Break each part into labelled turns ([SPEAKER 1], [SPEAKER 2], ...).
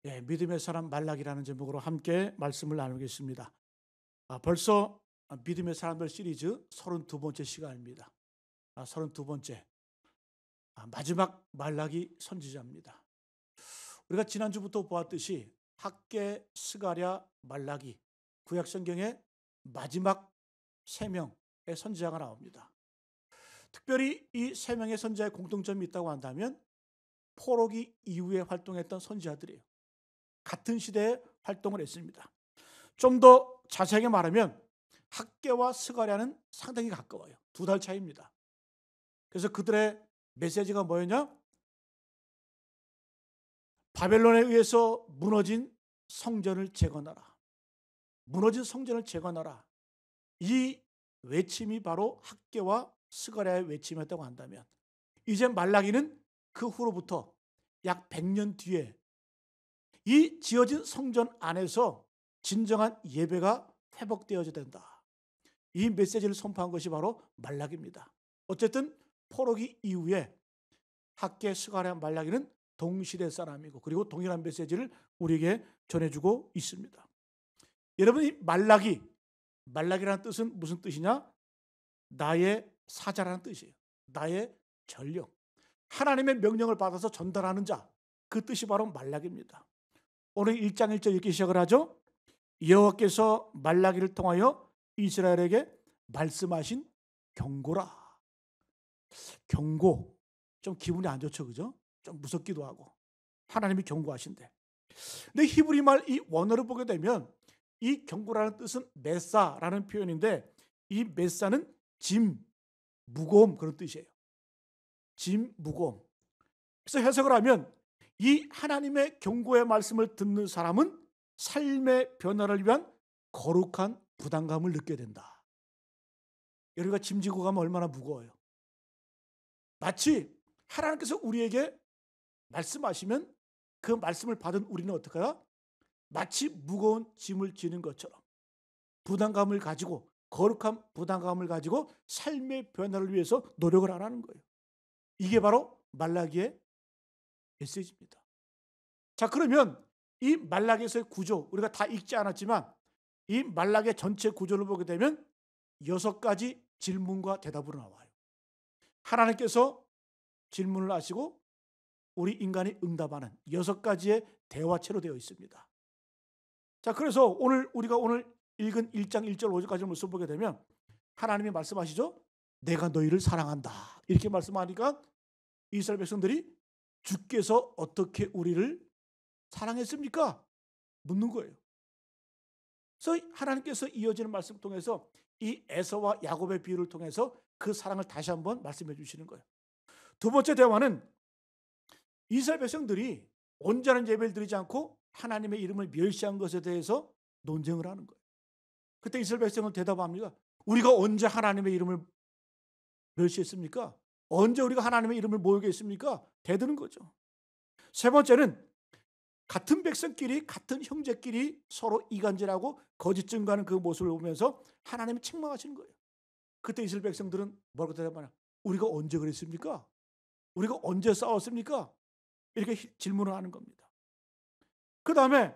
[SPEAKER 1] 믿음의 사람 말락이라는 제목으로 함께 말씀을 나누겠습니다. 벌써 믿음의 사람들 시리즈 32번째 시간입니다. 32번째 마지막 말라기 선지자입니다. 우리가 지난주부터 보았듯이 학개, 스가랴, 말라기 구약성경의 마지막 3명의 선지자가 나옵니다. 특별히 이 3명의 선지자의 공통점이 있다고 한다면 포로기 이후에 활동했던 선지자들이에요. 같은 시대에 활동을 했습니다. 좀 더 자세하게 말하면 학개와 스가랴는 상당히 가까워요. 2달 차이입니다. 그래서 그들의 메시지가 뭐였냐? 바벨론에 의해서 무너진 성전을 재건하라. 무너진 성전을 재건하라. 이 외침이 바로 학개와 스가랴의 외침이었다고 한다면 이제 말라기는 그 후로부터 약 100년 뒤에 이 지어진 성전 안에서 진정한 예배가 회복되어야 된다. 이 메시지를 선포한 것이 바로 말라기입니다. 어쨌든 포로기 이후에 학개, 스가랴, 말라기는 동시대 사람이고 그리고 동일한 메시지를 우리에게 전해주고 있습니다. 여러분, 이 말라기라는 뜻은 무슨 뜻이냐? 나의 사자라는 뜻이에요. 나의 전령. 하나님의 명령을 받아서 전달하는 자. 그 뜻이 바로 말라기입니다. 오늘 1장 1절 이렇게 시작을 하죠. 여호와께서 말라기를 통하여 이스라엘에게 말씀하신 경고라. 경고. 좀 기분이 안 좋죠, 그죠? 좀 무섭기도 하고. 하나님이 경고하신대. 근데 히브리 말 이 원어를 보게 되면 이 경고라는 뜻은 메사라는 표현인데 이 메사는 짐, 무거움 그런 뜻이에요. 짐, 무거움. 그래서 해석을 하면 이 하나님의 경고의 말씀을 듣는 사람은 삶의 변화를 위한 거룩한 부담감을 느껴야 된다. 여러분가 짐 지고 가면 얼마나 무거워요. 마치 하나님께서 우리에게 말씀하시면 그 말씀을 받은 우리는 어떻게 해요? 마치 무거운 짐을 지는 것처럼 부담감을 가지고 거룩한 부담감을 가지고 삶의 변화를 위해서 노력을 안 하는 거예요. 이게 바로 말라기의 메시지입니다. 자, 그러면 이 말라기에서의 구조 우리가 다 읽지 않았지만 이 말라기의 전체 구조를 보게 되면 6가지 질문과 대답으로 나와요. 하나님께서 질문을 하시고 우리 인간이 응답하는 6가지의 대화체로 되어 있습니다. 자, 그래서 우리가 오늘 읽은 1장 1절 5절까지 모습 보게 되면 하나님이 말씀하시죠. 내가 너희를 사랑한다. 이렇게 말씀하니까 이스라엘 백성들이 주께서 어떻게 우리를 사랑했습니까? 묻는 거예요. 그래서 하나님께서 이어지는 말씀을 통해서 이 에서와 야곱의 비유를 통해서 그 사랑을 다시 한번 말씀해 주시는 거예요. 두 번째 대화는 이스라엘 백성들이 온전한 예배를 드리지 않고 하나님의 이름을 멸시한 것에 대해서 논쟁을 하는 거예요. 그때 이스라엘 백성은 대답합니다. 우리가 언제 하나님의 이름을 멸시했습니까? 언제 우리가 하나님의 이름을 모욕 했습니까? 대드는 거죠. 세 번째는 같은 백성끼리 같은 형제끼리 서로 이간질하고 거짓 증거하는 그 모습을 보면서 하나님이 책망하시는 거예요. 그때 이스라엘 백성들은 뭐라고 대답하냐? 우리가 언제 그랬습니까? 우리가 언제 싸웠습니까? 이렇게 질문을 하는 겁니다. 그 다음에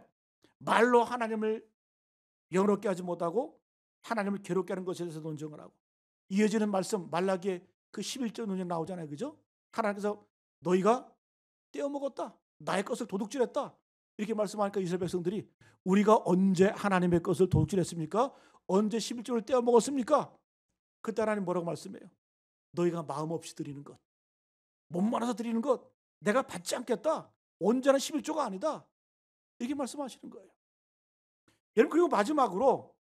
[SPEAKER 1] 말로 하나님을 영롭게 하지 못하고 하나님을 괴롭게 하는 것에 대해서 논쟁을 하고 이어지는 말씀 말라기의 그 11절 논쟁 나오잖아요. 그죠? 하나님께서 너희가 떼어먹었다. 나의 것을 도둑질했다. 이렇게 말씀하니까 이스라엘 백성들이 우리가 언제 하나님의 것을 도둑질했습니까? 언제 11조를 떼어먹었습니까? 그때 하나님 뭐라고 말씀해요? 너희가 마음 없이 드리는 것, 몸 많아서 드리는 것 내가 받지 않겠다. 온전한 11조가 아니다. 이렇게 말씀하시는 거예요. 여러분, 그리고 마지막으로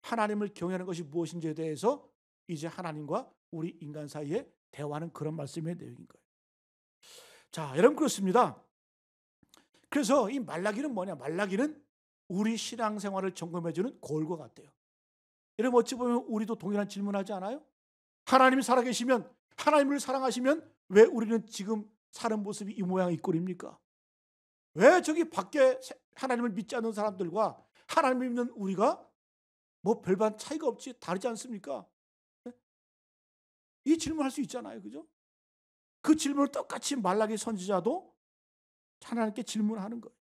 [SPEAKER 1] 하나님을 경외하는 것이 무엇인지에 대해서 이제 하나님과 우리 인간 사이에 대화하는 그런 말씀의 내용인 거예요. 자, 여러분, 그렇습니다. 그래서 이 말라기는 뭐냐? 말라기는 우리 신앙생활을 점검해주는 거울과 같아요. 여러분, 어찌 보면 우리도 동일한 질문하지 않아요? 하나님이 살아계시면, 하나님을 사랑하시면 왜 우리는 지금 사는 모습이 이 모양 이 꼴입니까? 왜 저기 밖에 하나님을 믿지 않는 사람들과 하나님을 믿는 우리가 뭐 별반 차이가 없지 다르지 않습니까? 이 질문할 수 있잖아요. 그죠? 그 질문을 똑같이 말라기 선지자도 하나님께 질문하는 거예요.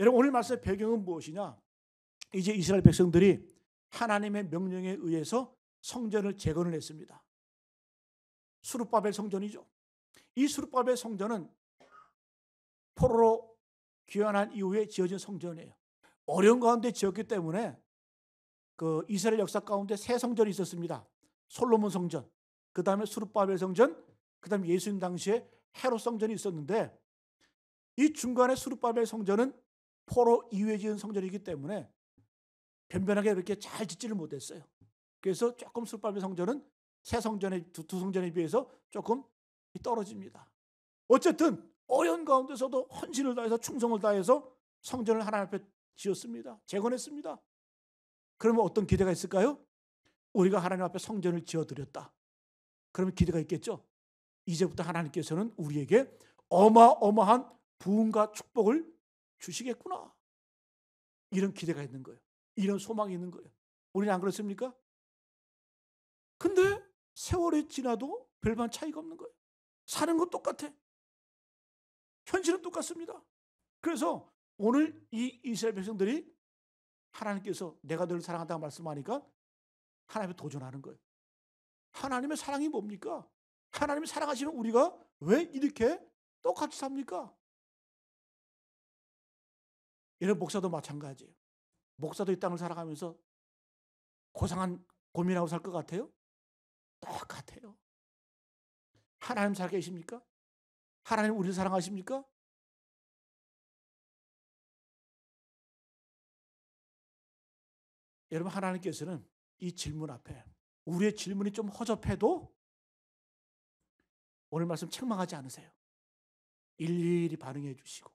[SPEAKER 1] 여러분 오늘 말씀의 배경은 무엇이냐? 이제 이스라엘 백성들이 하나님의 명령에 의해서 성전을 재건을 했습니다. 수룹바벨 성전이죠. 이 수룹바벨 성전은 포로로 귀환한 이후에 지어진 성전이에요. 어려운 가운데 지었기 때문에 그 이스라엘 역사 가운데 세 성전이 있었습니다. 솔로몬 성전, 그 다음에 수룹바벨 성전, 그 다음에 예수님 당시에 헤롯 성전이 있었는데, 이 중간에 수룹바벨 성전은 포로 이후에 지은 성전이기 때문에 변변하게 이렇게 잘 짓지를 못했어요. 그래서 조금 수룹바벨 성전은 새 성전의 두 성전에 비해서 조금 떨어집니다. 어쨌든 어려운 가운데서도 헌신을 다해서 충성을 다해서 성전을 하나님 앞에 지었습니다. 재건했습니다. 그러면 어떤 기대가 있을까요? 우리가 하나님 앞에 성전을 지어드렸다. 그러면 기대가 있겠죠. 이제부터 하나님께서는 우리에게 어마어마한 부흥과 축복을 주시겠구나. 이런 기대가 있는 거예요. 이런 소망이 있는 거예요. 우리는 안 그렇습니까? 근데 세월이 지나도 별반 차이가 없는 거예요. 사는 건 똑같아. 현실은 똑같습니다. 그래서 오늘 이 이스라엘 백성들이 하나님께서 내가 너를 사랑한다고 말씀하니까 하나님에 도전하는 거예요. 하나님의 사랑이 뭡니까? 하나님이 사랑하시는 우리가 왜 이렇게 똑같이 삽니까? 이런 목사도 마찬가지예요. 목사도 이 땅을 살아가면서 고민하고 살 것 같아요? 똑같아요. 하나님 살아계십니까? 하나님 우리를 사랑하십니까? 여러분, 하나님께서는 이 질문 앞에 우리의 질문이 좀 허접해도 오늘 말씀 책망하지 않으세요. 일일이 반응해 주시고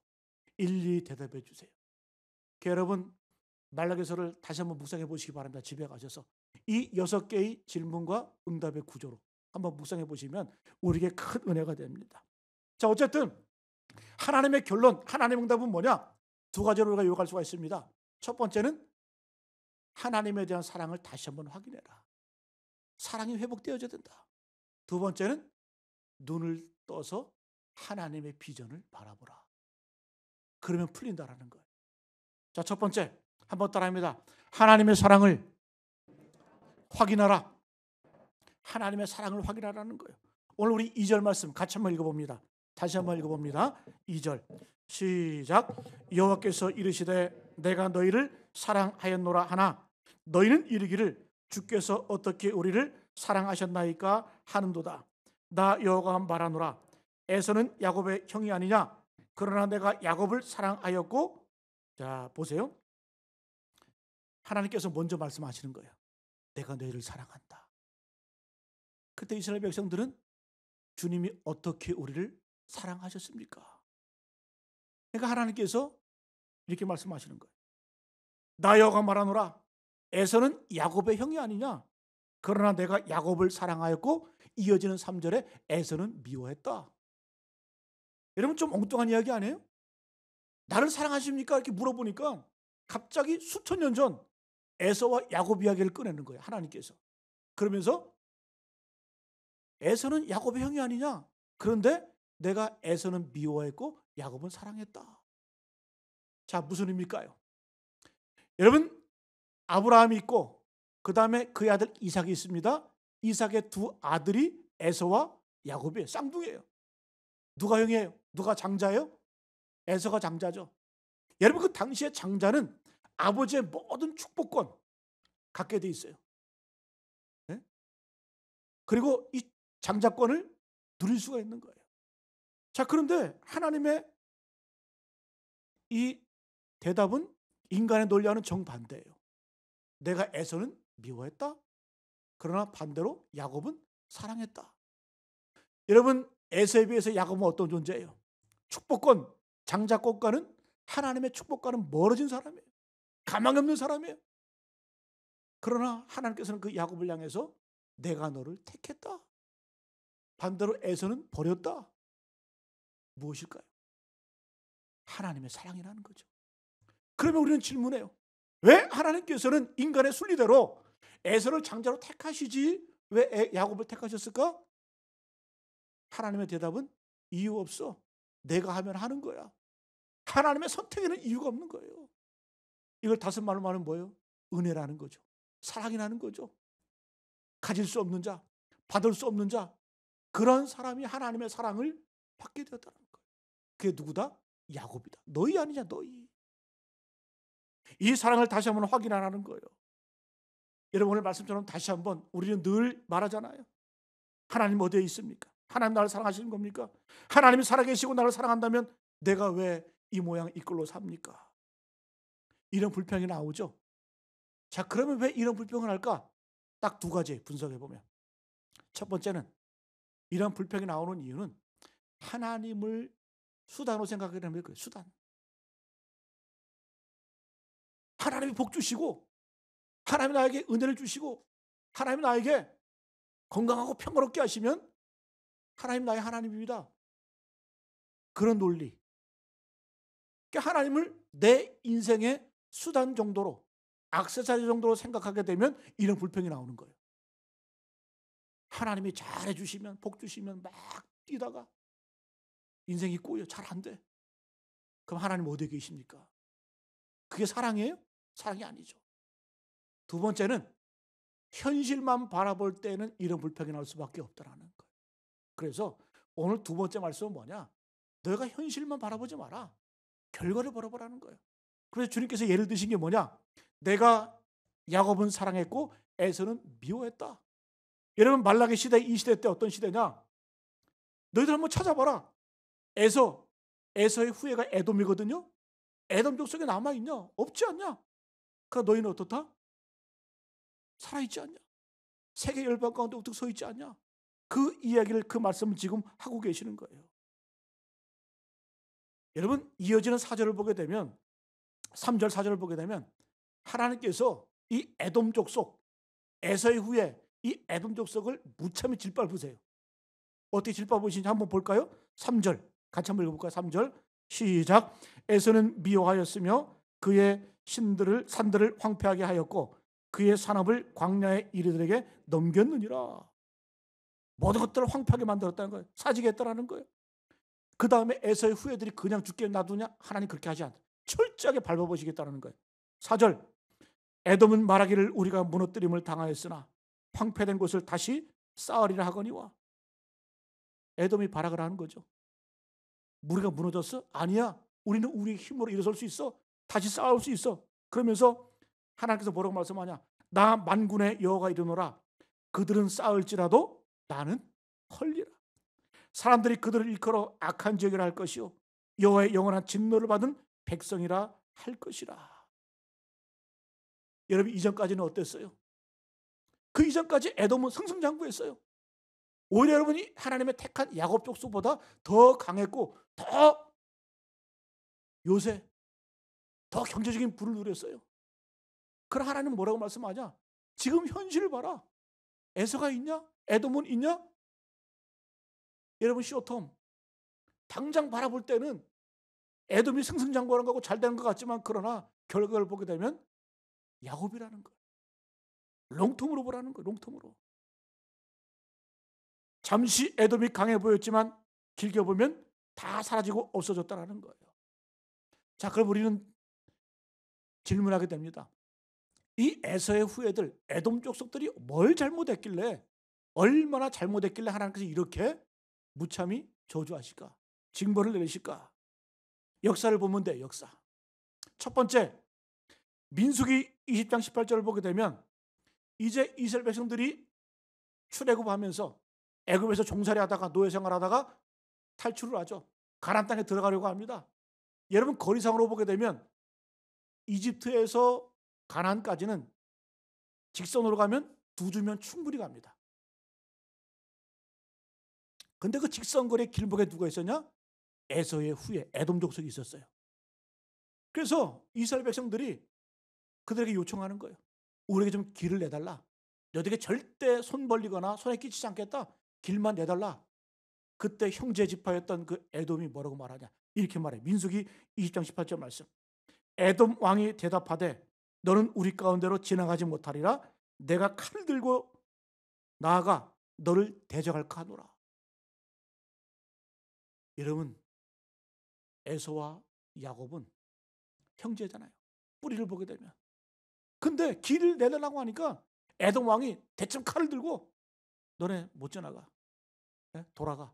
[SPEAKER 1] 일일이 대답해 주세요. 여러분, 말라기서를 다시 한번 묵상해 보시기 바랍니다. 집에 가셔서 이 6개의 질문과 응답의 구조로 한번 묵상해 보시면 우리에게 큰 은혜가 됩니다. 자, 어쨌든 하나님의 결론, 하나님의 응답은 뭐냐? 두 가지로 우리가 요구할 수가 있습니다. 첫 번째는 하나님에 대한 사랑을 다시 한번 확인해라. 사랑이 회복되어져야 된다. 두 번째는 눈을 떠서 하나님의 비전을 바라보라. 그러면 풀린다라는 거예요. 자, 첫 번째 한번 따라합니다. 하나님의 사랑을 확인하라. 하나님의 사랑을 확인하라는 거예요. 오늘 우리 2절 말씀 같이 한번 읽어봅니다. 다시 한번 읽어봅니다. 2절 시작. 여호와께서 이르시되 내가 너희를 사랑하였노라 하나 너희는 이르기를 주께서 어떻게 우리를 사랑하셨나이까 하는도다. 나 여호와가 말하노라. 에서는 야곱의 형이 아니냐. 그러나 내가 야곱을 사랑하였고. 자, 보세요. 하나님께서 먼저 말씀하시는 거예요. 내가 너희를 사랑한다. 그때 이스라엘 백성들은 주님이 어떻게 우리를 사랑하셨습니까? 그러니까 하나님께서 이렇게 말씀하시는 거예요. 나 여호와가 말하노라. 에서는 야곱의 형이 아니냐. 그러나 내가 야곱을 사랑하였고. 이어지는 3절에 에서는 미워했다. 여러분, 좀 엉뚱한 이야기 아니에요? 나를 사랑하십니까? 이렇게 물어보니까 갑자기 수천 년 전 에서와 야곱 이야기를 꺼내는 거예요. 하나님께서. 그러면서 에서는 야곱의 형이 아니냐. 그런데 내가 에서는 미워했고 야곱은 사랑했다. 자, 무슨 의미일까요? 여러분, 아브라함이 있고 그 다음에 그의 아들 이삭이 있습니다. 이삭의 두 아들이 에서와 야곱이에요. 쌍둥이에요. 누가 형이에요? 누가 장자예요? 에서가 장자죠. 여러분, 그 당시에 장자는 아버지의 모든 축복권 갖게 돼 있어요. 네? 그리고 이 장자권을 누릴 수가 있는 거예요. 자, 그런데 하나님의 이 대답은 인간의 논리와는 정반대예요. 내가 에서는 미워했다. 그러나 반대로 야곱은 사랑했다. 여러분, 에서에 비해서 야곱은 어떤 존재예요? 축복권, 장자권과는 하나님의 축복과는 멀어진 사람이에요. 가망이 없는 사람이에요. 그러나 하나님께서는 그 야곱을 향해서 내가 너를 택했다. 반대로 에서는 버렸다. 무엇일까요? 하나님의 사랑이라는 거죠. 그러면 우리는 질문해요. 왜 하나님께서는 인간의 순리대로 에서를 장자로 택하시지 왜 야곱을 택하셨을까? 하나님의 대답은 이유 없어. 내가 하면 하는 거야. 하나님의 선택에는 이유가 없는 거예요. 이걸 다섯 말로 말하면 뭐예요? 은혜라는 거죠. 사랑이라는 거죠. 가질 수 없는 자, 받을 수 없는 자, 그런 사람이 하나님의 사랑을 받게 되었다는 거예요. 그게 누구다? 야곱이다. 너희 아니냐, 너희. 이 사랑을 다시 한번 확인하라는 거예요. 여러분, 오늘 말씀처럼 다시 한번 우리는 늘 말하잖아요. 하나님 어디에 있습니까? 하나님 나를 사랑하시는 겁니까? 하나님이 살아계시고 나를 사랑한다면 내가 왜 이 모양 이 꼴로 삽니까? 이런 불평이 나오죠. 자, 그러면 왜 이런 불평을 할까? 딱 두 가지 분석해 보면, 첫 번째는 이런 불평이 나오는 이유는 하나님을 수단으로 생각하게 되는 거예요. 수단. 하나님이 복 주시고, 하나님이 나에게 은혜를 주시고, 하나님이 나에게 건강하고 평화롭게 하시면 하나님 나의 하나님입니다. 그런 논리. 그러니까 하나님을 내 인생의 수단 정도로, 액세서리 정도로 생각하게 되면 이런 불평이 나오는 거예요. 하나님이 잘해 주시면, 복 주시면 막 뛰다가 인생이 꼬여 잘 안 돼. 그럼 하나님 어디에 계십니까? 그게 사랑이에요? 사랑이 아니죠. 두 번째는 현실만 바라볼 때는 이런 불평이 나올 수밖에 없다라는 거예요. 그래서 오늘 두 번째 말씀은 뭐냐? 너희가 현실만 바라보지 마라. 결과를 바라보라는 거예요. 그래서 주님께서 예를 드신 게 뭐냐? 내가 야곱은 사랑했고 에서는 미워했다. 여러분, 말라기 시대, 이 시대 때 어떤 시대냐? 너희들 한번 찾아봐라. 에서의 후예가 에돔이거든요. 에돔 족속에 남아있냐? 없지 않냐? 그러니까 너희는 어떻다? 살아있지 않냐? 세계 열방 가운데 우뚝 서 있지 않냐? 그 이야기를, 그 말씀을 지금 하고 계시는 거예요. 여러분, 이어지는 4절을 보게 되면, 3절 4절을 보게 되면 하나님께서 이 에돔 족속, 에서의 후예, 이 에돔 족속을 무참히 짓밟으세요. 어떻게 짓밟으시는지 한번 볼까요? 3절 같이 한번 읽어볼까요? 3절 시작. 에서는 미워하였으며 그의 산들을 황폐하게 하였고 그의 산업을 광야의 이리들에게 넘겼느니라. 모든 것들을 황폐하게 만들었다는 거예요. 사지게 했다는 거예요. 그 다음에 에서의 후예들이 그냥 죽게 놔두냐? 하나님 그렇게 하지 않다. 철저하게 밟아보시겠다는 거예요. 4절 에돔은 말하기를 우리가 무너뜨림을 당하였으나 황폐된 곳을 다시 쌓으리라 하거니와. 에돔이 발악을 하는 거죠. 우리가 무너졌어? 아니야. 우리는 우리 힘으로 일어설 수 있어. 다시 쌓을 수 있어. 그러면서 하나님께서 뭐라고 말씀하냐? 나 만군의 여호와가 이르노라. 그들은 쌓을지라도 나는 헐리라. 사람들이 그들을 일컬어 악한 지역이라 할 것이요 여호와의 영원한 진노를 받은 백성이라 할 것이라. 여러분, 이전까지는 어땠어요? 그 이전까지 에돔은 승승장구했어요. 오히려 여러분이 하나님의 택한 야곱 족속보다 더 강했고 더 요새 더 경제적인 부를 누렸어요. 그럼 하나님은 뭐라고 말씀하냐? 지금 현실을 봐라. 에서가 있냐? 에돔은 있냐? 여러분, 쇼텀 당장 바라볼 때는 에돔이 승승장구하는 거고 잘 되는 것 같지만, 그러나 결과를 보게 되면 야곱이라는 거예요. 롱텀으로 보라는 거예요. 롱텀으로. 잠시 에돔이 강해 보였지만 길게 보면 다 사라지고 없어졌다는 거예요. 자, 그럼 우리는 질문하게 됩니다. 이 에서의 후예들, 에돔 족속들이 뭘 잘못했길래, 얼마나 잘못했길래 하나님께서 이렇게 무참히 저주하실까? 징벌을 내리실까? 역사를 보면 돼. 역사. 첫 번째, 민수기 20장 18절을 보게 되면 이제 이스라엘 백성들이 출애굽하면서 애굽에서 종살이 하다가 노예 생활하다가 탈출을 하죠. 가나안 땅에 들어가려고 합니다. 여러분, 거리상으로 보게 되면 이집트에서 가나안까지는 직선으로 가면 2주면 충분히 갑니다. 근데 그 직선거리 길목에 누가 있었냐? 에서의 후예, 에돔 족속이 있었어요. 그래서 이스라엘 백성들이 그들에게 요청하는 거예요. 우리에게 좀 길을 내달라. 너에게 절대 손 벌리거나 손에 끼치지 않겠다. 길만 내달라. 그때 형제 지파였던 그 에돔이 뭐라고 말하냐? 이렇게 말해. 민수기 20장 18절 말씀. 에돔 왕이 대답하되 너는 우리 가운데로 지나가지 못하리라. 내가 칼을 들고 나아가 너를 대적할까 하노라. 여러분, 에서와 야곱은 형제잖아요. 뿌리를 보게 되면. 근데 길을 내달라고 하니까 에돔 왕이 대충 칼을 들고 너네 못 지나가. 돌아가.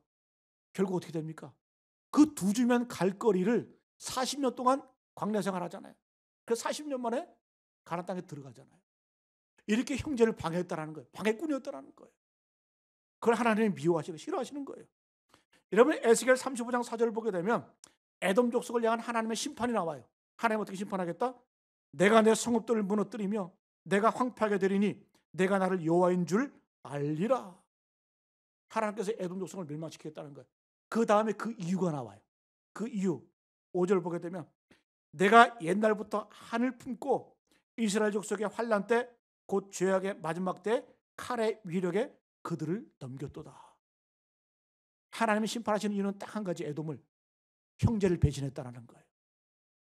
[SPEAKER 1] 결국 어떻게 됩니까? 그 두 주면 갈 거리를 40년 동안 광야 생활하잖아요. 그래서 40년 만에 가나안 땅에 들어가잖아요. 이렇게 형제를 방해했다라는 거예요. 방해꾼이었다라는 거예요. 그걸 하나님이 미워하시고 싫어하시는 거예요. 여러분 에스겔 35장 4절을 보게 되면 에돔 족속을 향한 하나님의 심판이 나와요. 하나님 어떻게 심판하겠다? 내가 내 성읍들을 무너뜨리며 내가 황폐하게 되리니 내가 나를 여호와인 줄 알리라. 하나님께서 에돔 족속을 멸망시키겠다는 거예요. 그 다음에 그 이유가 나와요. 그 이유 5절 보게 되면 내가 옛날부터 한을 품고 이스라엘 족속의 환난 때 곧 죄악의 마지막 때 칼의 위력에 그들을 넘겼도다. 하나님이 심판하시는 이유는 딱 한 가지, 에돔을 형제를 배신했다는 거예요.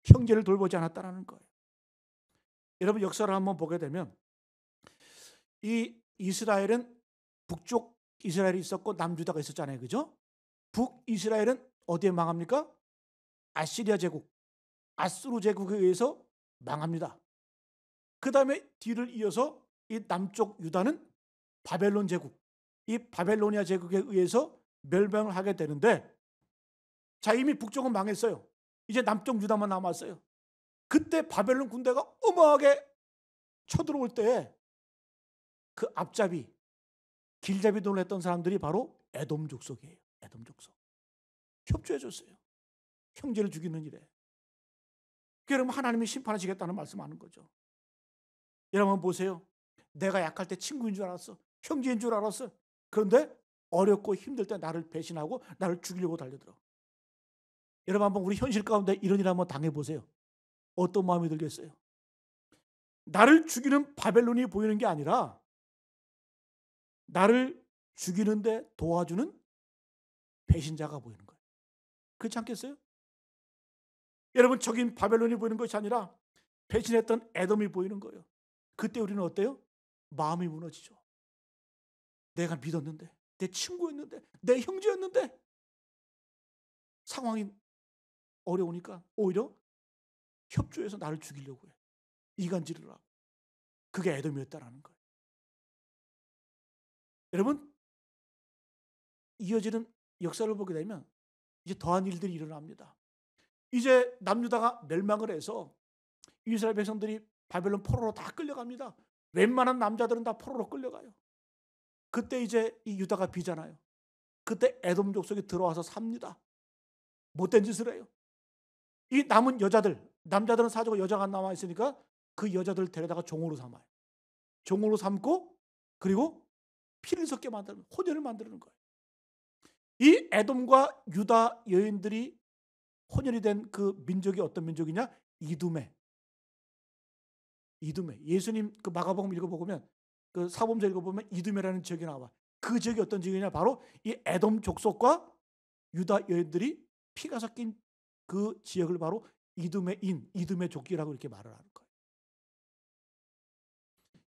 [SPEAKER 1] 형제를 돌보지 않았다는 거예요. 여러분 역사를 한번 보게 되면 이 이스라엘은 북쪽 이스라엘이 있었고 남유다가 있었잖아요. 그죠? 북이스라엘은 어디에 망합니까? 아시리아 제국, 아수르 제국에 의해서 망합니다. 그 다음에 뒤를 이어서 이 남쪽 유다는 바벨론 제국, 이 바벨로니아 제국에 의해서 멸망을 하게 되는데, 자 이미 북쪽은 망했어요. 이제 남쪽 유다만 남았어요. 그때 바벨론 군대가 어마하게 쳐들어올 때 그 앞잡이 길잡이 돈을 했던 사람들이 바로 에돔 족속이에요. 에돔 족속. 협조해 줬어요. 형제를 죽이는 일에. 그러면 하나님이 심판하시겠다는 말씀하는 거죠. 여러분 보세요. 내가 약할 때 친구인 줄 알았어. 형제인 줄 알았어. 그런데 어렵고 힘들 때 나를 배신하고 나를 죽이려고 달려들어. 여러분 한번 우리 현실 가운데 이런 일 한번 당해보세요. 어떤 마음이 들겠어요? 나를 죽이는 바벨론이 보이는 게 아니라 나를 죽이는데 도와주는 배신자가 보이는 거예요. 그렇지 않겠어요? 여러분 적인 바벨론이 보이는 것이 아니라 배신했던 에돔이 보이는 거예요. 그때 우리는 어때요? 마음이 무너지죠. 내가 믿었는데, 내 친구였는데, 내 형제였는데 상황이 어려우니까 오히려 협조해서 나를 죽이려고 해. 이간질을 하고. 그게 에돔이었다라는 거예요. 여러분 이어지는 역사를 보게 되면 이제 더한 일들이 일어납니다. 이제 남유다가 멸망을 해서 이스라엘 백성들이 바벨론 포로로 다 끌려갑니다. 웬만한 남자들은 다 포로로 끌려가요. 그때 이제 이 유다가 비잖아요. 그때 에돔 족속이 들어와서 삽니다. 못된 짓을 해요. 이 남은 여자들, 남자들은 사주고 여자가 남아 있으니까 그 여자들 데려다가 종으로 삼아요. 종으로 삼고 그리고 피를 섞게 만드는, 혼혈을 만드는 거예요. 이 에돔과 유다 여인들이 혼혈이 된 그 민족이 어떤 민족이냐? 이두메. 예수님 그 마가복음 읽어보면 그 사복음서 읽어보면 이두메라는 지역이 나와. 그 지역이 어떤 지역이냐? 바로 이 에돔 족속과 유다 여인들이 피가 섞인 그 지역을 바로 이두메 족기라고 이렇게 말을 하는 거예요.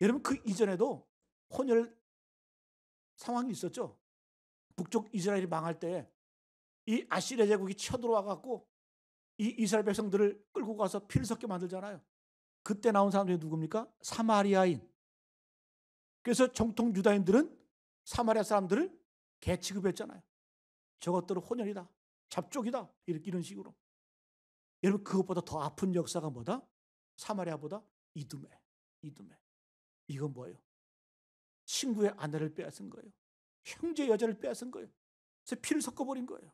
[SPEAKER 1] 여러분 그 이전에도 혼혈 상황이 있었죠. 북쪽 이스라엘이 망할 때 이 아시리아 제국이 쳐들어와 갖고 이 이스라엘 백성들을 끌고 가서 피를 섞게 만들잖아요. 그때 나온 사람들이 누굽니까? 사마리아인. 그래서 정통 유다인들은 사마리아 사람들을 개 취급했잖아요. 저것들은 혼혈이다, 잡족이다, 이런 식으로. 여러분 그것보다 더 아픈 역사가 뭐다? 사마리아보다 이두메. 이건 뭐예요? 친구의 아내를 빼앗은 거예요. 형제 여자를 빼앗은 거예요. 그래서 피를 섞어버린 거예요.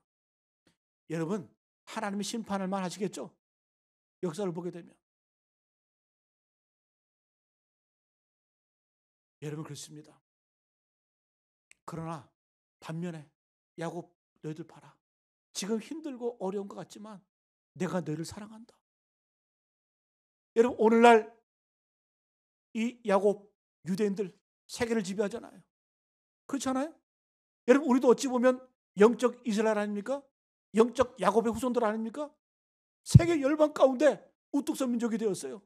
[SPEAKER 1] 여러분 하나님이 심판할 만 하시겠죠? 역사를 보게 되면. 여러분 그렇습니다. 그러나 반면에 야곱 너희들 봐라. 지금 힘들고 어려운 것 같지만 내가 너희를 사랑한다. 여러분 오늘날 이 야곱 유대인들 세계를 지배하잖아요. 그렇지 않아요? 여러분 우리도 어찌 보면 영적 이스라엘 아닙니까? 영적 야곱의 후손들 아닙니까? 세계 열방 가운데 우뚝 선 민족이 되었어요.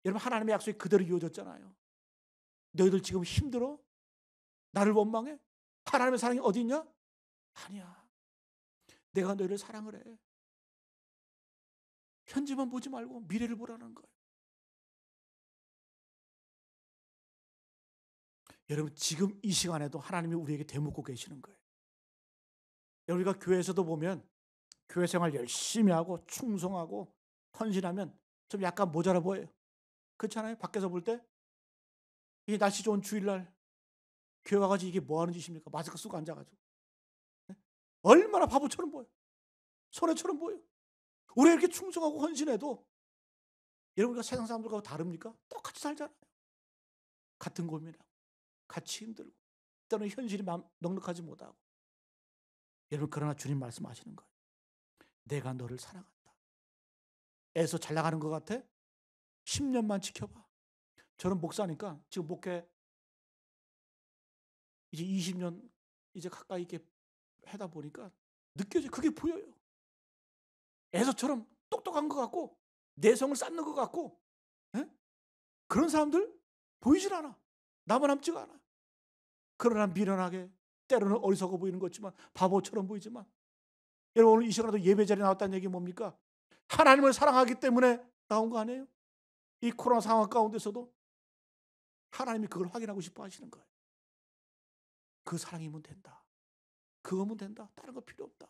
[SPEAKER 1] 여러분 하나님의 약속이 그대로 이루어졌잖아요. 너희들 지금 힘들어? 나를 원망해? 하나님의 사랑이 어디 있냐? 아니야. 내가 너희를 사랑을 해. 현재만 보지 말고 미래를 보라는 거예요. 여러분, 지금 이 시간에도 하나님이 우리에게 대묻고 계시는 거예요. 우리가 교회에서도 보면 교회 생활 열심히 하고 충성하고 헌신하면 좀 약간 모자라 보여요. 그렇잖아요? 밖에서 볼 때 이 날씨 좋은 주일날 교회 와가지고 이게 뭐 하는 짓입니까? 마스크 쓰고 앉아가지고. 얼마나 바보처럼 보여. 손해처럼 보여. 우리가 이렇게 충성하고 헌신해도 여러분, 우리가 세상 사람들과 다릅니까? 똑같이 살잖아요. 같은 고민하고 같이 힘들고 때로는 현실이 넉넉하지 못하고. 여러분, 그러나 주님 말씀하시는 거예요. 내가 너를 사랑한다. 애서 잘 나가는 것 같아? 10년만 지켜봐. 저는 목사니까 지금 목회 이제 20년 이제 가까이 이렇게 하다 보니까 느껴져요. 그게 보여요. 에서처럼 똑똑한 것 같고 내성을 쌓는 것 같고, 에? 그런 사람들 보이질 않아. 나만 남지가 않아. 그러나 미련하게 때로는 어리석어 보이는 것지만 바보처럼 보이지만, 여러분 오늘 이 시간에도 예배 자리에 나왔다는 얘기 뭡니까? 하나님을 사랑하기 때문에 나온 거 아니에요? 이 코로나 상황 가운데서도 하나님이 그걸 확인하고 싶어 하시는 거예요. 그 사랑이면 된다. 그거면 된다. 다른 거 필요 없다.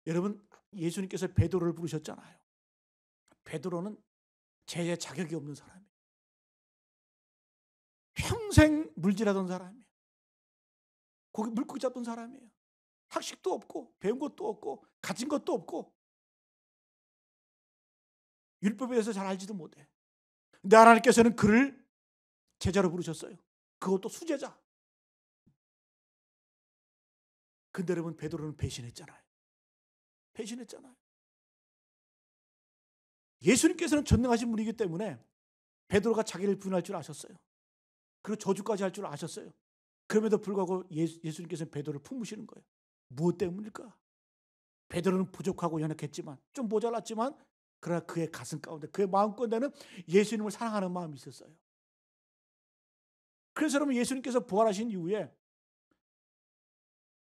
[SPEAKER 1] 여러분, 예수님께서 베드로를 부르셨잖아요. 베드로는 제재 자격이 없는 사람이에요. 평생 물질하던 사람이에요. 고기 물고기 잡던 사람이에요. 학식도 없고 배운 것도 없고 가진 것도 없고 율법에 대해서 잘 알지도 못해. 근데 하나님께서는 그를 제자로 부르셨어요. 그것도 수제자. 근데 여러분, 베드로는 배신했잖아요. 배신했잖아요. 예수님께서는 전능하신 분이기 때문에 베드로가 자기를 부인할 줄 아셨어요. 그리고 저주까지 할 줄 아셨어요. 그럼에도 불구하고 예수님께서는 베드로를 품으시는 거예요. 무엇 때문일까? 베드로는 부족하고 연약했지만, 좀 모자랐지만, 그러나 그의 가슴 가운데, 그의 마음 가운데는 예수님을 사랑하는 마음이 있었어요. 그래서 여러분, 예수님께서 부활하신 이후에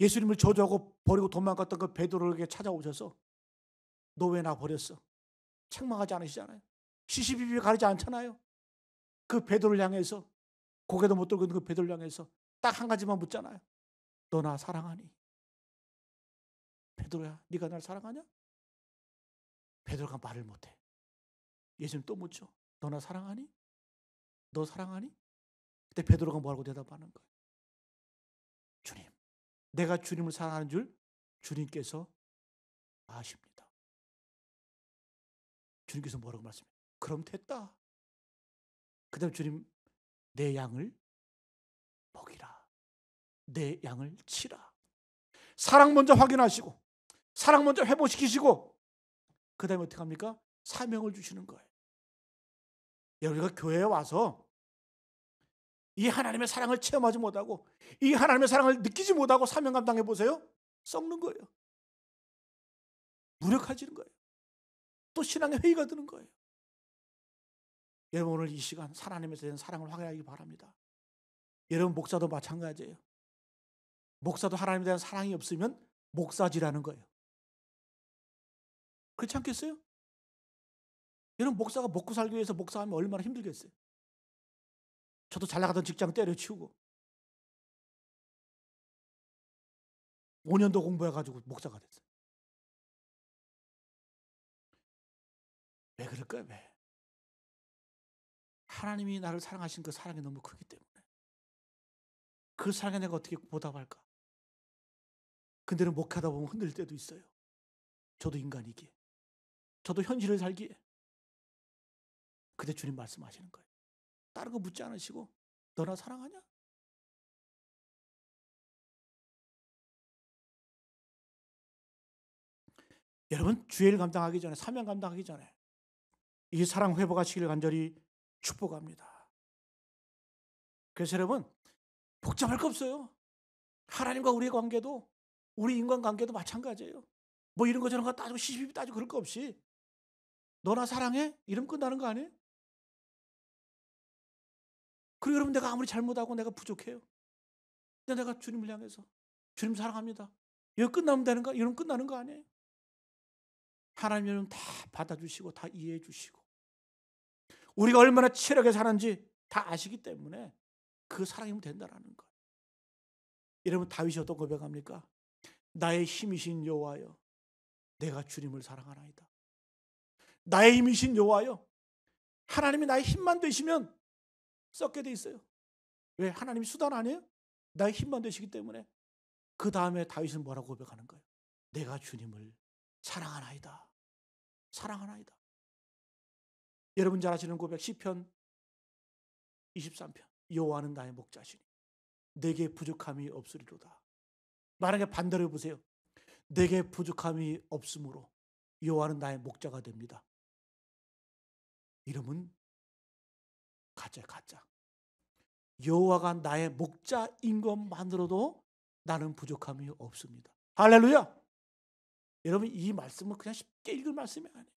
[SPEAKER 1] 예수님을 저주하고 버리고 도망갔던 그 베드로에게 찾아오셔서 너 왜 나 버렸어? 책망하지 않으시잖아요. 시시비비 가리지 않잖아요. 그 베드로를 향해서, 고개도 못 들고 있는 그 베드로를 향해서 딱 한 가지만 묻잖아요. 너 나 사랑하니? 베드로야, 네가 날 사랑하냐? 베드로가 말을 못해. 예수님 또 묻죠. 너 나 사랑하니? 너 사랑하니? 그때 베드로가 뭐라고 대답하는 거예요? 주님, 내가 주님을 사랑하는 줄 주님께서 아십니다. 주님께서 뭐라고 말씀해요? 그럼 됐다. 그 다음에 주님, 내 양을 먹이라. 내 양을 치라. 사랑 먼저 확인하시고, 사랑 먼저 회복시키시고, 그 다음에 어떻게 합니까? 사명을 주시는 거예요. 우리가 교회에 와서 이 하나님의 사랑을 체험하지 못하고, 이 하나님의 사랑을 느끼지 못하고 사명 감당해 보세요. 썩는 거예요. 무력해지는 거예요. 또 신앙의 회의가 드는 거예요. 여러분, 오늘 이 시간 하나님에 대한 사랑을 확인하기 바랍니다. 여러분, 목사도 마찬가지예요. 목사도 하나님에 대한 사랑이 없으면 목사지라는 거예요. 그렇지 않겠어요? 여러분, 목사가 먹고 살기 위해서 목사하면 얼마나 힘들겠어요? 저도 잘 나가던 직장 때려치우고 5년도 공부해가지고 목사가 됐어요. 왜 그럴까요? 왜? 하나님이 나를 사랑하신 그 사랑이 너무 크기 때문에. 그 사랑에 내가 어떻게 보답할까? 근데는 목하다 보면 흔들릴 때도 있어요. 저도 인간이기에, 저도 현실을 살기에. 그때 주님 말씀하시는 거예요. 다른 거 묻지 않으시고 너나 사랑하냐? 여러분, 주의를 감당하기 전에, 사명 감당하기 전에 이 사랑 회복하시기를 간절히 축복합니다. 그래서 여러분, 복잡할 거 없어요. 하나님과 우리의 관계도, 우리 인간 관계도 마찬가지예요. 뭐 이런 거 저런 거 따지고 시시비 따지고 그럴 거 없이 너나 사랑해? 이러면 끝나는 거 아니에요? 그리고 여러분, 내가 아무리 잘못하고 내가 부족해요. 근데 내가 주님을 향해서 주님 사랑합니다. 이거 끝나면 되는 거? 이러면 끝나는 거 아니에요? 하나님은 다 받아주시고 다 이해해 주시고 우리가 얼마나 치열하게 사는지 다 아시기 때문에 그 사랑이면 된다라는 거예요. 여러분 다윗이 어떤 고백합니까? 나의 힘이신 여호와여 내가 주님을 사랑하나이다. 나의 힘이신 여호와여 하나님이 나의 힘만 되시면 썩게 돼 있어요. 왜? 하나님이 수단 아니에요? 나의 힘만 되시기 때문에. 그 다음에 다윗은 뭐라고 고백하는 거예요? 내가 주님을 사랑하나이다. 사랑하나이다. 여러분 잘 아시는 고백 시편 23편 여호와는 나의 목자시니 내게 부족함이 없으리로다. 만약에 반대로 해보세요. 내게 부족함이 없으므로 여호와는 나의 목자가 됩니다. 이러면 가짜야 가짜. 여호와가 나의 목자인 것만으로도 나는 부족함이 없습니다. 할렐루야. 여러분 이 말씀은 그냥 쉽게 읽을 말씀이 아니에요.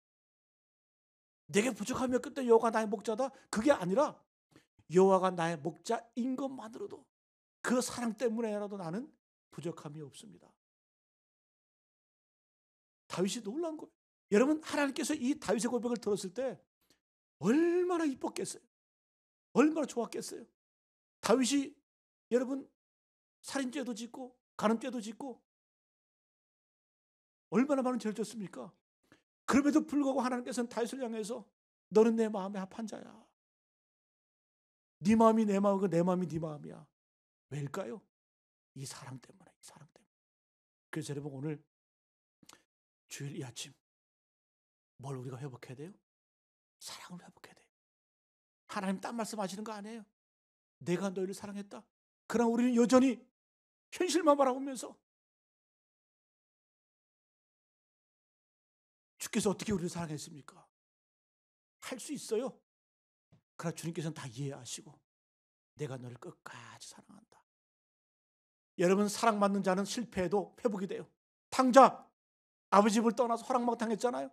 [SPEAKER 1] 내게 부족함이 없기 때문에 여호와가 나의 목자다. 그게 아니라 여호와가 나의 목자인 것만으로도 그 사랑 때문에라도 나는 부족함이 없습니다. 다윗이 놀라운 거예요. 여러분 하나님께서 이 다윗의 고백을 들었을 때 얼마나 이뻤겠어요. 얼마나 좋았겠어요. 다윗이 여러분 살인죄도 짓고 간음죄도 짓고 얼마나 많은 죄를 졌습니까? 그럼에도 불구하고 하나님께서는 다윗을 향해서 너는 내 마음에 합한 자야. 네 마음이 내 마음이고 내 마음이 네 마음이야. 왜일까요? 이 사랑 때문에. 이 사랑 때문에. 그래서 여러분 오늘 주일 이 아침 뭘 우리가 회복해야 돼요? 사랑을 회복해야 돼요. 하나님 딴 말씀하시는 거 아니에요. 내가 너희를 사랑했다. 그러나 우리는 여전히 현실만 바라보면서 주께서 어떻게 우리를 사랑했습니까? 할 수 있어요. 그러나 주님께서는 다 이해하시고 내가 너를 끝까지 사랑한다. 여러분 사랑받는 자는 실패해도 회복이 돼요. 탕자 아버지 집을 떠나서 허락만 당했잖아요.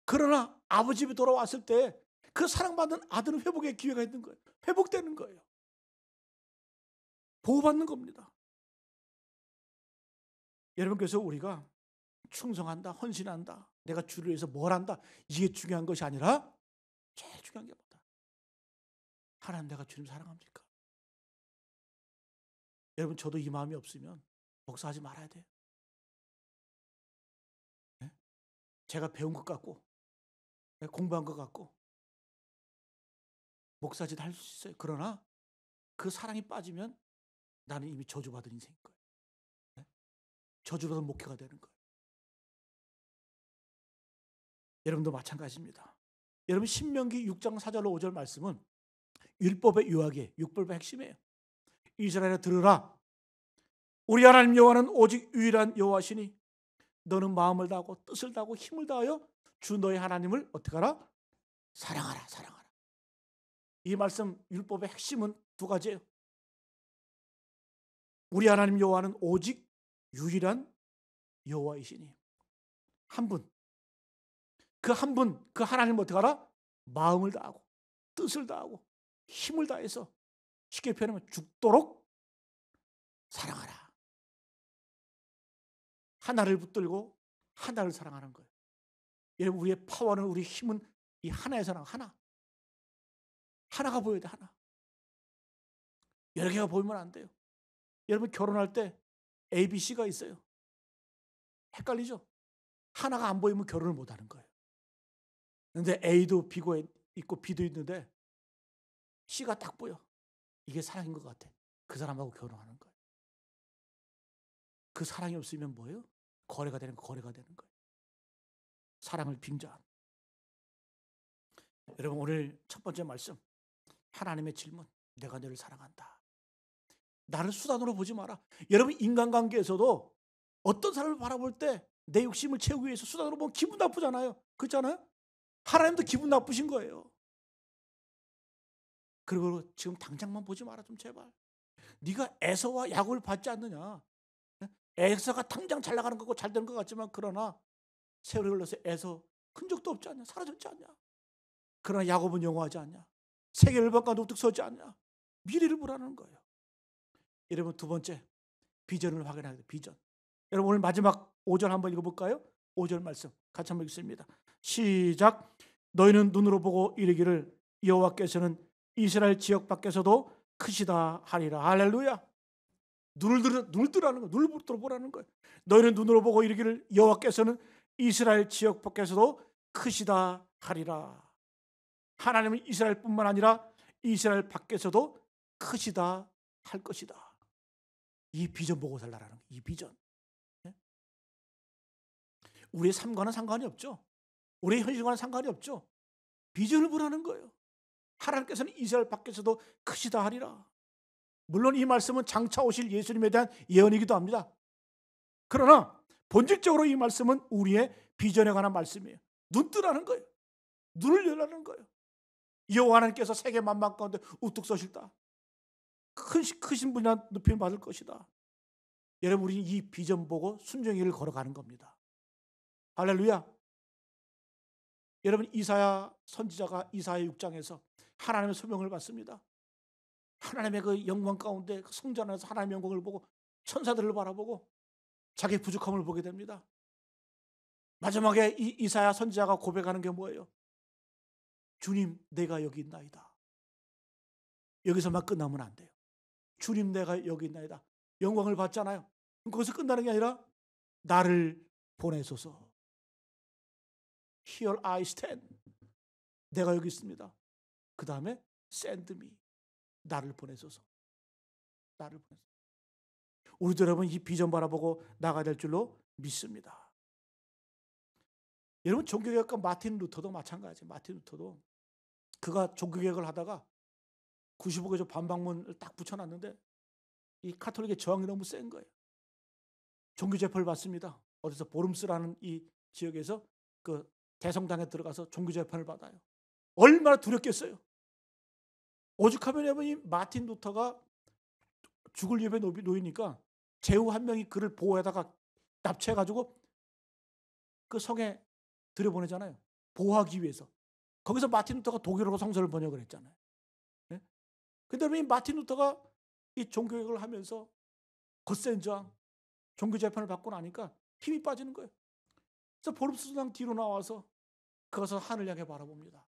[SPEAKER 1] 그러나 아버지 집에 돌아왔을 때 그 사랑받는 아들은 회복의 기회가 있는 거예요. 회복되는 거예요. 보호받는 겁니다. 여러분 그래서 우리가 충성한다, 헌신한다, 내가 주를 위해서 뭘 한다 이게 중요한 것이 아니라 제일 중요한 게 뭐다? 하나님 내가 주님 사랑합니까? 여러분 저도 이 마음이 없으면 목사하지 말아야 돼요. 네? 제가 배운 것 같고 공부한 것 같고 목사짓 할 수 있어요. 그러나 그 사랑이 빠지면 나는 이미 저주받은 인생인 거예요. 네? 저주받은 목회가 되는 거예요. 여러분도 마찬가지입니다. 여러분 신명기 6장 4절로 5절 말씀은 율법의 요약이에요. 율법의 핵심이에요. 이스라엘아 들으라. 우리 하나님 여호와는 오직 유일한 여호와시니 너는 마음을 다하고 뜻을 다하고 힘을 다하여 주 너의 하나님을 어떻게 하라? 사랑하라. 사랑하라. 이 말씀 율법의 핵심은 두 가지예요. 우리 하나님 여호와는 오직 유일한 여호와이시니 한 분. 그 한 분, 그 하나님 어떻게 하라? 마음을 다하고 뜻을 다하고 힘을 다해서 쉽게 표현하면 죽도록 사랑하라. 하나를 붙들고 하나를 사랑하는 거예요. 여러분 우리의 파워는 우리 힘은 이 하나의 사랑 하나. 하나가 보여야 돼 하나. 여러 개가 보이면 안 돼요. 여러분 결혼할 때 A, B, C가 있어요. 헷갈리죠? 하나가 안 보이면 결혼을 못 하는 거예요. 그런데 A도 B가 있고 B도 있는데 C가 딱 보여. 이게 사랑인 것 같아. 그 사람하고 결혼하는 거예요. 그 사랑이 없으면 뭐예요? 거래가 되는 거예요. 사랑을 빙자한. 여러분 오늘 첫 번째 말씀 하나님의 질문 내가 너를 사랑한다. 나를 수단으로 보지 마라. 여러분 인간관계에서도 어떤 사람을 바라볼 때 내 욕심을 채우기 위해서 수단으로 보면 기분 나쁘잖아요. 그렇잖아요? 하나님도 기분 나쁘신 거예요. 그리고 지금 당장만 보지 마라 좀 제발. 네가 에서와 야곱을 받지 않느냐. 에서가 당장 잘 나가는 거고 잘 되는 것 같지만 그러나 세월이 흘러서 에서 흔적도 없지 않냐. 사라졌지 않냐. 그러나 야곱은 영원하지 않냐. 세계 열방가운데 우뚝 서지 않냐. 미래를 보라는 거예요. 여러분 두 번째 비전을 확인해야 돼요. 비전. 여러분 오늘 마지막 5절 한번 읽어볼까요? 5절 말씀 같이 한번 읽습니다. 시작. 너희는 눈으로 보고 이르기를 여호와께서는 이스라엘 지역 밖에서도 크시다 하리라. 할렐루야. 눈을 뜨라는 거, 눈을 들어보라는 거예요. 너희는 눈으로 보고 이르기를 여호와께서는 이스라엘 지역 밖에서도 크시다 하리라. 하나님은 이스라엘뿐만 아니라 이스라엘 밖에서도 크시다 할 것이다. 이 비전 보고 살라라는 거예요. 이 비전. 우리의 삶과는 상관이 없죠. 우리의 현실과는 상관이 없죠. 비전을 보라는 거예요. 하나님께서는 이스라엘 밖에서도 크시다 하리라. 물론 이 말씀은 장차 오실 예수님에 대한 예언이기도 합니다. 그러나 본질적으로 이 말씀은 우리의 비전에 관한 말씀이에요. 눈 뜨라는 거예요. 눈을 열라는 거예요. 여호와 하나님께서 세계 만방 가운데 우뚝 서실다. 크신 분이나 높임을 받을 것이다. 여러분, 우리는 이 비전 보고 순종의 길을 걸어가는 겁니다. 할렐루야. 여러분, 이사야 선지자가 이사야 6장에서 하나님의 소명을 받습니다. 하나님의 그 영광 가운데 그 성전 안에서 하나님의 영광을 보고 천사들을 바라보고 자기의 부족함을 보게 됩니다. 마지막에 이 이사야 선지자가 고백하는 게 뭐예요? 주님, 내가 여기 있나이다. 여기서만 끝나면 안 돼요. 주님, 내가 여기 있나이다. 영광을 받잖아요. 그럼 거기서 끝나는 게 아니라 나를 보내소서. Here I stand. 내가 여기 있습니다. 그 다음에 send me. 나를 보내소서. 나를 보내소서. 우리도 여러분 이 비전 바라보고 나가야 될 줄로 믿습니다. 여러분, 종교개혁가 마틴 루터도 마찬가지예요. 마틴 루터도 그가 종교개혁을 하다가 95개조 반박문을 딱 붙여놨는데 이 카톨릭의 저항이 너무 센 거예요. 종교재판을 받습니다. 어디서 보름스라는 이 지역에서 그 대성당에 들어가서 종교재판을 받아요. 얼마나 두렵겠어요. 오죽하면 이 마틴 루터가 죽을 위협에 놓이니까 제후 한 명이 그를 보호에다가 납치해가지고 그 성에 들여보내잖아요. 보호하기 위해서. 거기서 마틴 루터가 독일어로 성서를 번역을 했잖아요. 그런데 이 마틴 루터가 이 종교개혁을 하면서 거센 저항, 종교재판을 받고 나니까 힘이 빠지는 거예요. 그래서 보름수당 뒤로 나와서 거기서 하늘 향해 바라봅니다.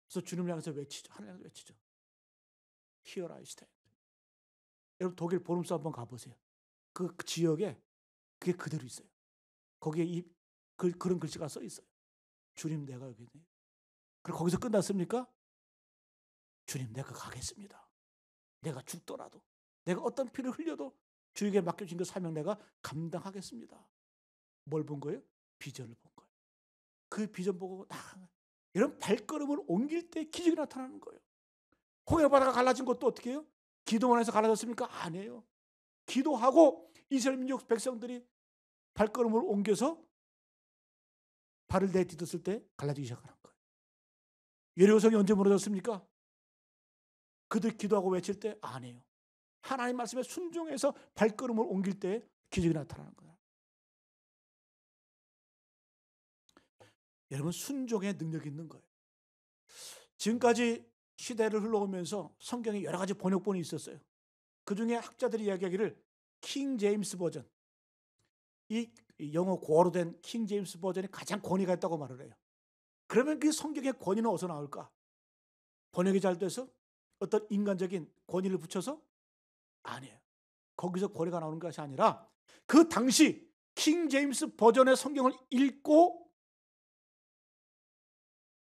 [SPEAKER 1] 그래서 주님을 향해서 외치죠. 하늘 향해서 외치죠. Here I stand. 여러분, 독일 보름수 한번 가보세요. 그 지역에 그게 그대로 있어요. 거기에 그런 글씨가 써 있어요. 주님, 내가 여기 있네. 그리고 거기서 끝났습니까? 주님, 내가 가겠습니다. 내가 죽더라도, 내가 어떤 피를 흘려도 주에게 맡겨진 그 사명 내가 감당하겠습니다. 뭘 본 거예요? 비전을 본 거예요. 그 비전 보고 이런 발걸음을 옮길 때 기적이 나타나는 거예요. 홍해바다가 갈라진 것도 어떻게 해요? 기도원에서 갈라졌습니까? 아니에요. 기도하고 이스라엘 민족 백성들이 발걸음을 옮겨서 발을 내딛었을 때 갈라지기 시작하는 거예요. 여리고성이 언제 무너졌습니까? 그들 기도하고 외칠 때 아니에요. 하나님 말씀에 순종해서 발걸음을 옮길 때 기적이 나타나는 거예요. 여러분, 순종의 능력이 있는 거예요. 지금까지 시대를 흘러오면서 성경에 여러 가지 번역본이 있었어요. 그중에 학자들이 이야기하기를 킹 제임스 버전, 이 영어 고어로 된 킹 제임스 버전이 가장 권위가 있다고 말을 해요. 그러면 그 성경의 권위는 어디서 나올까? 번역이 잘 돼서 어떤 인간적인 권위를 붙여서? 아니에요. 거기서 권위가 나오는 것이 아니라 그 당시 킹 제임스 버전의 성경을 읽고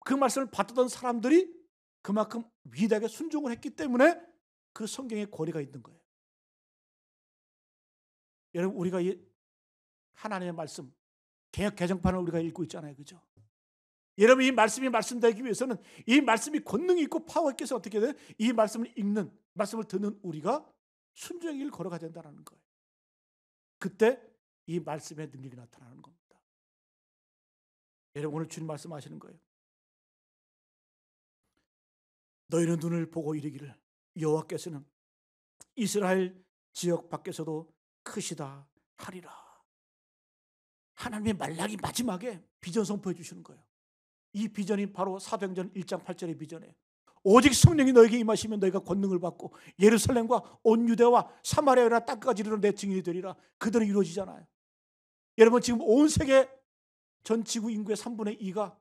[SPEAKER 1] 그 말씀을 받던 사람들이 그만큼 위대하게 순종을 했기 때문에 그 성경에 권위가 있는 거예요. 여러분, 우리가 이 하나님의 말씀, 개역 개정판을 우리가 읽고 있잖아요. 그죠? 여러분, 이 말씀이 말씀되기 위해서는 이 말씀이 권능이 있고 파워 있게 해서 어떻게 돼요? 이 말씀을 읽는, 말씀을 듣는 우리가 순종의 길을 걸어가야 된다는 거예요. 그때 이 말씀의 능력이 나타나는 겁니다. 여러분, 오늘 주님 말씀하시는 거예요. 너희는 눈을 보고 이르기를 여호와께서는 이스라엘 지역 밖에서도 크시다 하리라. 하나님의 말라기 마지막에 비전 선포해 주시는 거예요. 이 비전이 바로 사도행전 1장 8절의 비전이에요. 오직 성령이 너에게 임하시면 너희가 권능을 받고 예루살렘과 온 유대와 사마리아나 땅까지 이르러 내 증인이 되리라. 그대로 이루어지잖아요. 여러분 지금 온 세계 전 지구 인구의 3분의 2가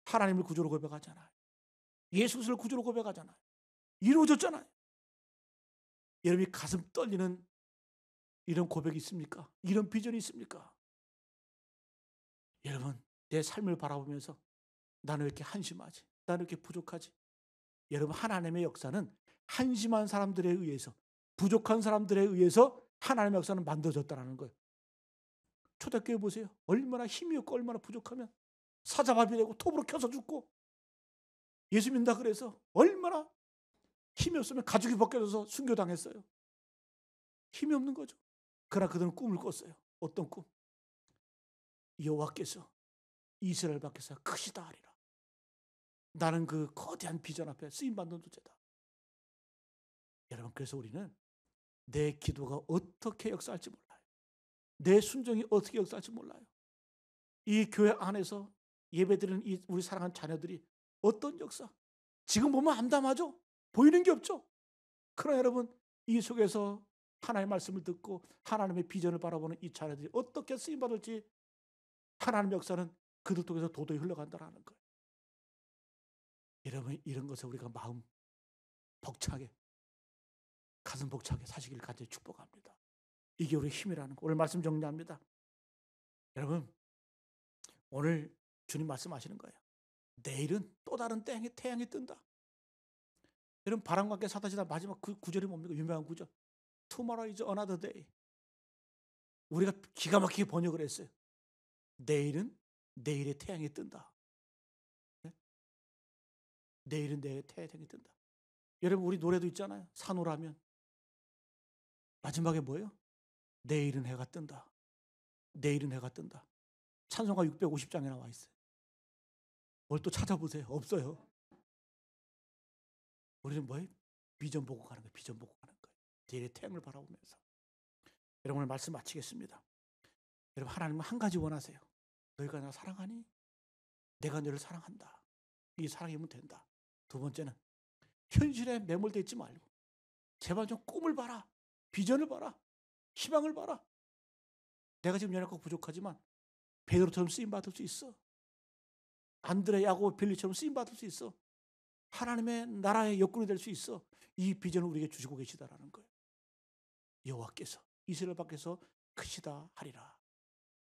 [SPEAKER 1] 하나님을 구주로 고백하잖아요. 예수 그리스도를 구주로 고백하잖아요. 이루어졌잖아요. 여러분이 가슴 떨리는 이런 고백이 있습니까? 이런 비전이 있습니까? 여러분 내 삶을 바라보면서 나는 왜 이렇게 한심하지? 나는 왜 이렇게 부족하지? 여러분 하나님의 역사는 한심한 사람들에 의해서, 부족한 사람들에 의해서 하나님의 역사는 만들어졌다는 거예요. 초대교회 보세요. 얼마나 힘이 없고 얼마나 부족하면 사자밥이 되고 톱으로 켜서 죽고, 예수 믿는다 그래서 얼마나 힘이 없으면 가죽이 벗겨져서 순교당했어요. 힘이 없는 거죠. 그러나 그들은 꿈을 꿨어요. 어떤 꿈? 여호와께서 이스라엘 밖에서 크시다 하리라. 나는 그 거대한 비전 앞에 쓰임받는 존재다. 여러분 그래서 우리는 내 기도가 어떻게 역사할지 몰라요. 내 순종이 어떻게 역사할지 몰라요. 이 교회 안에서 예배드리는 이 우리 사랑하는 자녀들이 어떤 역사, 지금 보면 암담하죠. 보이는 게 없죠. 그러나 여러분 이 속에서 하나님의 말씀을 듣고 하나님의 비전을 바라보는 이 자녀들이 어떻게 쓰임받을지 하나님의 역사는 그들 통해서 도도히 흘러간다는 거예요. 여러분 이런 것에 우리가 마음 벅차게, 가슴 벅차게 사시길 간절히 축복합니다. 이게 우리의 힘이라는 거. 오늘 말씀 정리합니다. 여러분 오늘 주님 말씀하시는 거예요. 내일은 또 다른 태양이 뜬다. 여러분 바람과 함께 사다지다 마지막 그 구절이 뭡니까? 유명한 구절. Tomorrow is another day. 우리가 기가 막히게 번역을 했어요. 내일은 내일의 태양이 뜬다. 네? 내일은 내일의 태양이 뜬다. 여러분 우리 노래도 있잖아요. 산호라면 마지막에 뭐예요? 내일은 해가 뜬다. 내일은 해가 뜬다. 찬송가 650장에 나와 있어요. 뭘 또 찾아보세요. 없어요. 우리는 뭐예요? 비전 보고 가는 거예요. 비전 보고 가는 거예요. 내일의 태양을 바라보면서. 여러분 오늘 말씀 마치겠습니다. 여러분 하나님은 한 가지 원하세요. 너희가 나 사랑하니? 내가 너를 사랑한다. 이 사랑이면 된다. 두 번째는 현실에 매몰되어 있지 말고 제발 좀 꿈을 봐라. 비전을 봐라. 희망을 봐라. 내가 지금 연약하고 부족하지만 베드로처럼 쓰임받을 수 있어. 안드레, 야고보, 빌리처럼 쓰임받을 수 있어. 하나님의 나라의 역군이 될 수 있어. 이 비전을 우리에게 주시고 계시다라는 거예요. 여호와께서 이스라엘 밖에서 크시다 하리라.